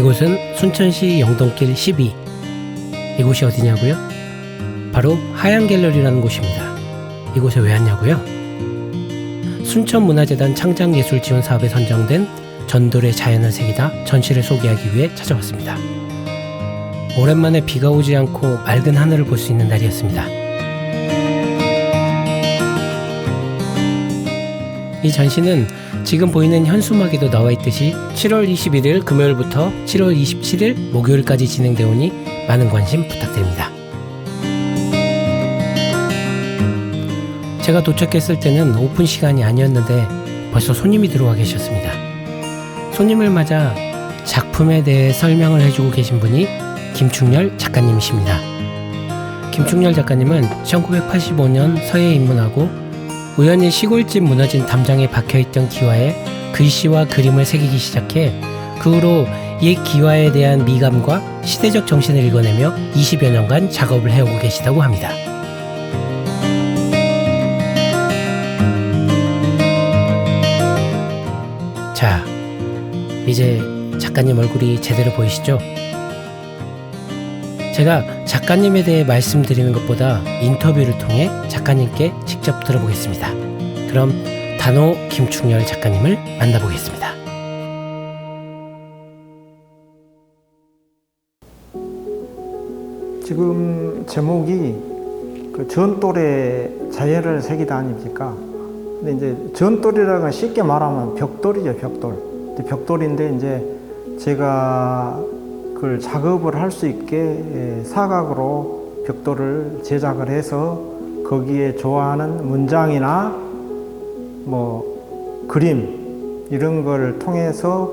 이곳은 순천시 영동길 12. 이곳이 어디냐고요? 바로 하양갤러리라는 곳입니다. 이곳에 왜 왔냐고요? 순천문화재단 창작예술지원 사업에 선정된 전돌의 자연을 새기다 전시를 소개하기 위해 찾아왔습니다. 오랜만에 비가 오지 않고 맑은 하늘을 볼 수 있는 날이었습니다. 이 전시는 지금 보이는 현수막에도 나와 있듯이 7월 21일 금요일부터 7월 27일 목요일까지 진행되어 오니 많은 관심 부탁드립니다. 제가 도착했을 때는 오픈 시간이 아니었는데 벌써 손님이 들어와 계셨습니다. 손님을 맞아 작품에 대해 설명을 해주고 계신 분이 김충렬 작가님이십니다. 김충렬 작가님은 1985년 서해에 입문하고 우연히 시골집 무너진 담장에 박혀있던 기와에 글씨와 그림을 새기기 시작해 그 후로 옛 기와에 대한 미감과 시대적 정신을 읽어내며 20여 년간 작업을 해오고 계시다고 합니다. 자, 이제 작가님 얼굴이 제대로 보이시죠? 제가 작가님에 대해 말씀드리는 것보다 인터뷰를 통해 작가님께 직접 들어보겠습니다. 그럼 단호 김충렬 작가님을 만나보겠습니다. 지금 제목이 그 전돌의 자연을 새기다 아닙니까? 근데 이제 전돌이라는 건 쉽게 말하면 벽돌이죠, 벽돌. 벽돌인데 이제 제가 그걸 작업을 할 수 있게 사각으로 벽돌을 제작을 해서 거기에 좋아하는 문장이나 뭐 그림 이런 걸 통해서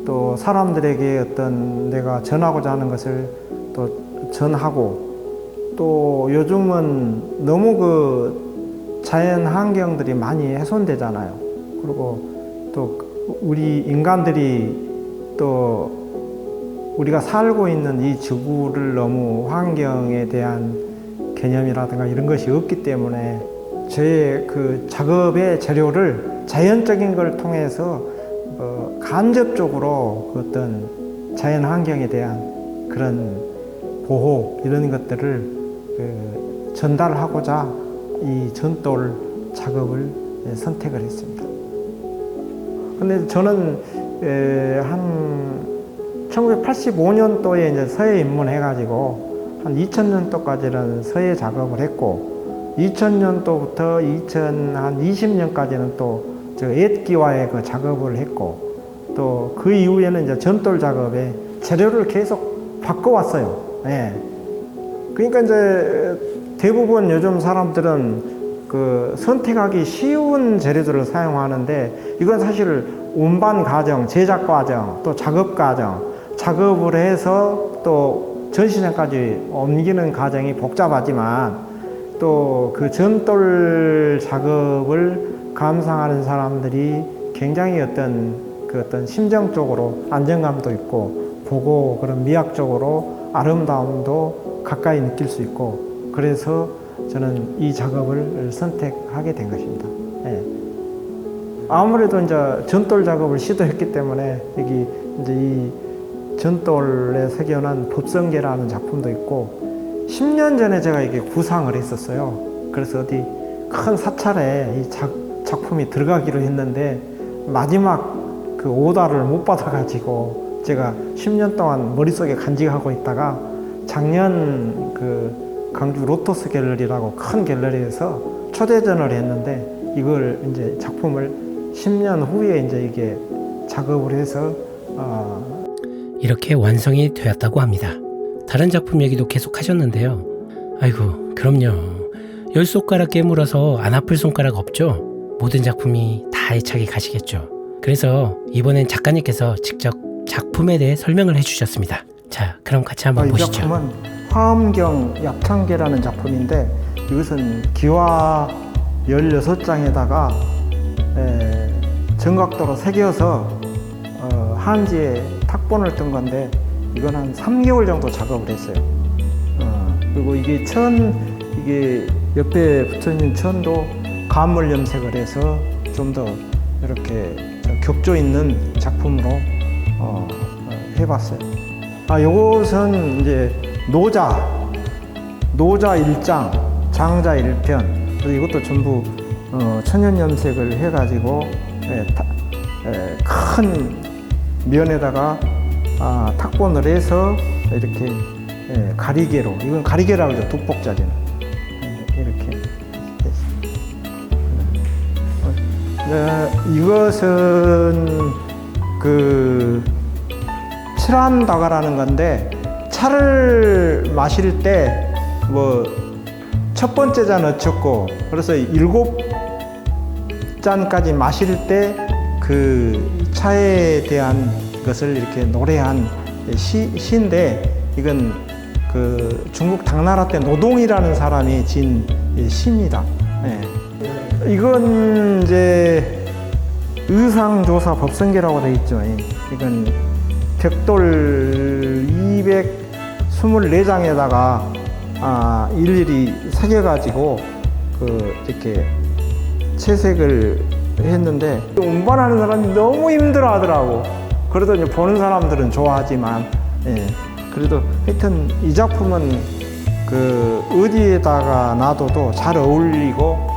또 사람들에게 어떤 내가 전하고자 하는 것을 또 전하고 또 요즘은 너무 그 자연 환경들이 많이 훼손되잖아요. 그리고 또 우리 인간들이 또 우리가 살고 있는 이 지구를 너무 환경에 대한 개념이라든가 이런 것이 없기 때문에 저의 그 작업의 재료를 자연적인 걸 통해서 간접적으로 그 어떤 자연 환경에 대한 그런 보호 이런 것들을 전달하고자 이 전돌 작업을 선택을 했습니다. 근데 저는 한 1985년도에 이제 서해 입문해가지고 한 2000년도까지는 서해 작업을 했고 2000년도부터 2020년까지는 또 저 옛기와의 그 작업을 했고 또 그 이후에는 이제 전돌 작업에 재료를 계속 바꿔왔어요. 예. 그러니까 이제 대부분 요즘 사람들은 그 선택하기 쉬운 재료들을 사용하는데 이건 사실 운반 과정, 제작 과정, 또 작업 과정, 작업을 해서 또 전시장까지 옮기는 과정이 복잡하지만 또 그 전돌 작업을 감상하는 사람들이 굉장히 어떤 심정적으로 안정감도 있고 보고 그런 미학적으로 아름다움도 가까이 느낄 수 있고 그래서 저는 이 작업을 선택하게 된 것입니다. 예. 아무래도 이제 전돌 작업을 시도했기 때문에 여기 이제 이 전돌에 새겨놓은 법성계라는 작품도 있고 10년 전에 제가 이게 구상을 했었어요. 그래서 어디 큰 사찰에 이 작품이 들어가기로 했는데 마지막 그 오다를 못 받아가지고 제가 10년 동안 머릿속에 간직하고 있다가 작년 그 광주 로터스 갤러리라고 큰 갤러리에서 초대전을 했는데 이걸 이제 작품을 10년 후에 이제 이게 작업을 해서 이렇게 완성이 되었다고 합니다. 다른 작품 얘기도 계속 하셨는데요. 아이고, 그럼요. 10손가락 깨물어서 안 아플 손가락 없죠? 모든 작품이 다 애착이 가시겠죠. 그래서 이번엔 작가님께서 직접 작품에 대해 설명을 해주셨습니다. 자, 그럼 같이 한번 이 보시죠. 작품은 화엄경 약창계라는 작품인데 이것은 기와 16장에다가 정각도로 새겨서 한지에 탁본을 뜬 건데 이건 한 3개월 정도 작업을 했어요. 그리고 이게 이게 옆에 붙어있는 천도 가물 염색을 해서 좀 더 이렇게 격조 있는 작품으로 해봤어요. 요것은 이제 노자 1장, 장자 1편. 이것도 전부 천연 염색을 해가지고 큰 면에다가 탁본을 해서 이렇게 가리개로, 이건 가리개라고 하죠. 둑복자리는 이렇게 이것은 그 칠한다가라는 건데, 차를 마실 때 뭐 첫 번째 잔 어쳤고, 그래서 7잔까지 마실 때 그 차에 대한 것을 이렇게 노래한 시인데, 이건 그 중국 당나라 때 노동이라는 사람이 진 시입니다. 이건 이제 의상조사 법성계라고 되어 있죠. 이건 벽돌 224장에다가 일일이 새겨가지고 이렇게 채색을 했는데, 운반하는 사람이 너무 힘들어 하더라고. 그래도 이제 보는 사람들은 좋아하지만, 그래도 하여튼 이 작품은 그 어디에다가 놔둬도 잘 어울리고,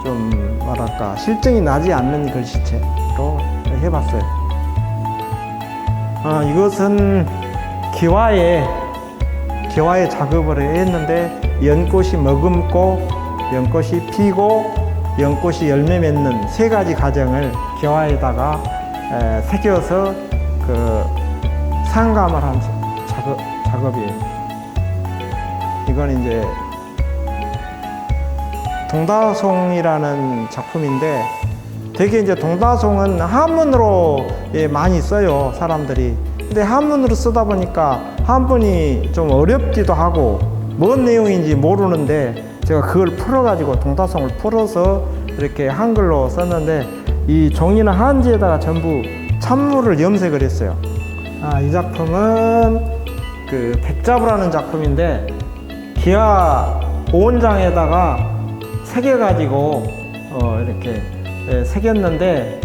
좀 뭐랄까 실증이 나지 않는 글씨체로 해봤어요. 이것은 기와에 작업을 했는데, 연꽃이 머금고 연꽃이 피고 연꽃이 열매 맺는 세 가지 과정을 기와에다가 새겨서 그 상감을 한 작업이에요. 이건 이제 동다송이라는 작품인데, 되게 이제 동다송은 한문으로 많이 써요, 사람들이. 근데 한문으로 쓰다 보니까 한문이 좀 어렵기도 하고 뭔 내용인지 모르는데, 제가 그걸 풀어가지고 동다송을 풀어서 이렇게 한글로 썼는데, 이 종이는 한지에다가 전부 찬물을 염색을 했어요. 이 작품은 그 백자부라는 작품인데, 기아 오온장에다가 새겨가지고 이렇게 새겼는데,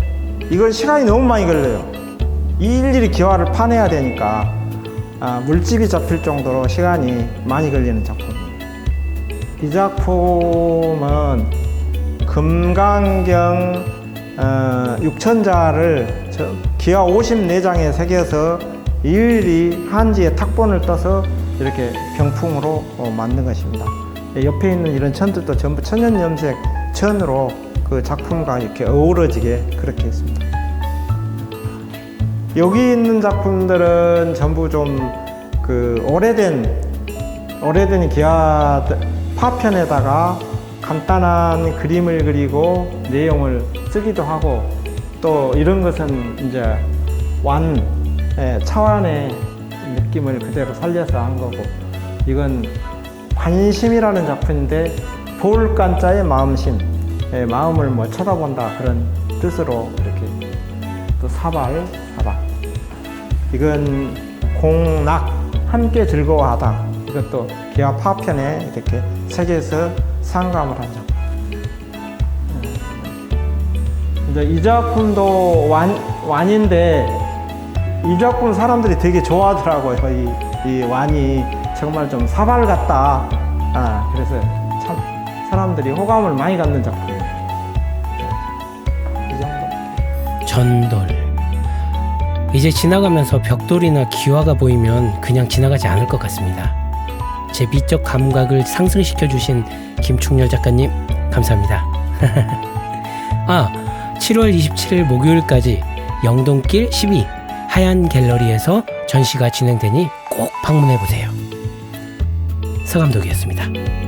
이건 시간이 너무 많이 걸려요. 일일이 기와를 파내야 되니까 물집이 잡힐 정도로 시간이 많이 걸리는 작품입니다. 이 작품은 금강경 6천자를 기와 54장에 새겨서 일일이 한지에 탁본을 떠서 이렇게 병풍으로 만든 것입니다. 옆에 있는 이런 천들도 전부 천연 염색 천으로 그 작품과 이렇게 어우러지게 그렇게 했습니다. 여기 있는 작품들은 전부 좀 그 오래된 기와 파편에다가 간단한 그림을 그리고 내용을 쓰기도 하고, 또 이런 것은 이제 차완의 느낌을 그대로 살려서 한 거고, 이건 관심이라는 작품인데, 볼간자의 마음심, 마음을 뭐 쳐다본다 그런 뜻으로 이렇게 또 사발. 이건 공낙, 함께 즐거워하다. 이것도 기와 파편에 이렇게 새겨서 상감을 한 작품. 이제 이 작품도 완인데, 이 작품 사람들이 되게 좋아하더라고요. 이 완이 정말 좀 사발 같다. 그래서 참 사람들이 호감을 많이 갖는 작품이에요. 이 정도. 전돌. 이제 지나가면서 벽돌이나 기와가 보이면 그냥 지나가지 않을 것 같습니다. 제 미적 감각을 상승시켜 주신 김충렬 작가님, 감사합니다. 7월 27일 목요일까지 영동길 12 하얀 갤러리에서 전시가 진행되니 꼭 방문해 보세요. 서감독이었습니다.